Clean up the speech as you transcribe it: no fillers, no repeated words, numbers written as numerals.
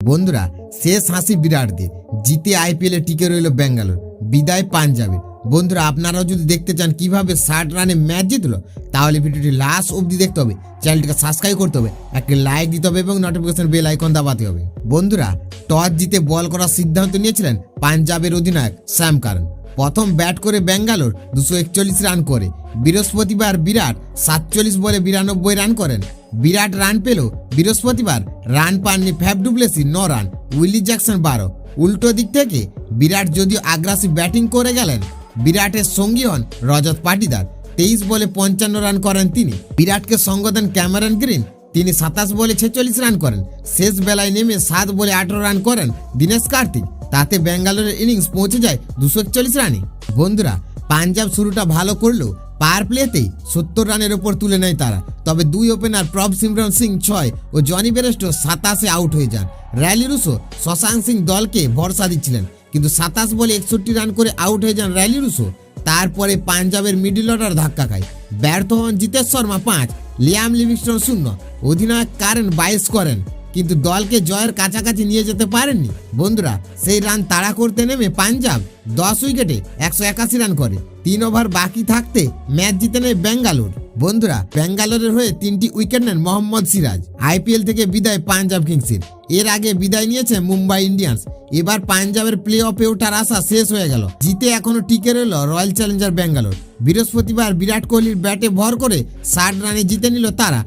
বন্ধুরা শেষ হাসি বিরাটদের, জিতে আইপিএলে টিকে রইল বেঙ্গালোর, বিদায় পাঞ্জাবের। বন্ধুরা আপনারাও যদি দেখতে চান কিভাবে 60 রানে ম্যাচ জিতলো, তাহলে ভিডিওটি লাস্ট অবধি দেখতে হবে, চ্যানেলটিকে সাবস্ক্রাইব করতে হবে, একটা লাইক দিতে হবে এবং নোটিফিকেশন বেল আইকন দাবাতে হবে। বন্ধুরা টস জিতে বল করার সিদ্ধান্ত নিয়েছিলেন পাঞ্জাবের অধিনায়ক স্যাম কারন। প্রথম ব্যাট করে বেঙ্গালোর 241 রান করে। বৃহস্পতিবার বিরাট 47 বলে 92 রান করেন। বিরাট রান পেল বৃহস্পতিবার, রান পাননি Faf du Plessis 9 run, Willie Jackson 12। উল্টো দিক থেকে বিরাট যদিও আগ্রাসী ব্যাটিং করে গেলেন, বিরাটের সঙ্গী হন রজত পাটিদার। 23 বলে 55 রান করেন তিনি। বিরাটকে সঙ্গ দেন ক্যামেরন গ্রিন, তিনি 27 বলে 46 রান করেন। শেষ বেলায় নেমে 7 বলে 18 রান করেন দীনেশ কার্তিক। তাতে বেঙ্গালোরের ইনিংস পৌঁছে যায় 241 রানে। বন্ধুরা পাঞ্জাব শুরুটা ভালো করলেও পাওয়ার প্লেতেই 70 রানের ওপর তুলে নেয় তারা। তবে দুই ওপেনার প্রভ সিমরন সিং 6 ও জনি বেরেস্টো 27-এ আউট হয়ে যান। র্যালি রুসো শশাঙ্ক সিং দলকে ভরসা দিচ্ছিলেন, কিন্তু 27 বলে 61 রান করে আউট হয়ে যান র্যালি রুসো। তারপরে পাঞ্জাবের মিডল অর্ডার ধাক্কা খায়, ব্যর্থ হন জিতেশ শর্মা 5, লিয়াম লিভিংস্টন 0। অধিনায়ক কারেন 22 করেন, কিন্তু দলকে জয়ের কাছাকাছি নিয়ে যেতে পারেননি। বন্ধুরা সেই রান তাড়া করতে নেমে পাঞ্জাব 10 উইকেটে 181 রান করে। 3 ওভার বাকি থাকতে ম্যাচ জিতে নেয় বেঙ্গালোর। বন্ধুরা বেঙ্গালোরের হয়ে 3টি উইকেট নেন মোহাম্মদ সিরাজ। আইপিএল থেকে বিদায় পাঞ্জাব কিংসের। এর আগে বিদায় নিয়েছে মুম্বাই ইন্ডিয়ান্স। এবার পাঞ্জাবের প্লে অফে ওঠার আশা শেষ হয়ে গেল, জিতে এখনো টিকে রইল রয়্যাল চ্যালেঞ্জার বেঙ্গালোর। বৃহস্পতিবার বিরাট কোহলির ব্যাটে ভর করে 60 রানে জিতে নিল তারা।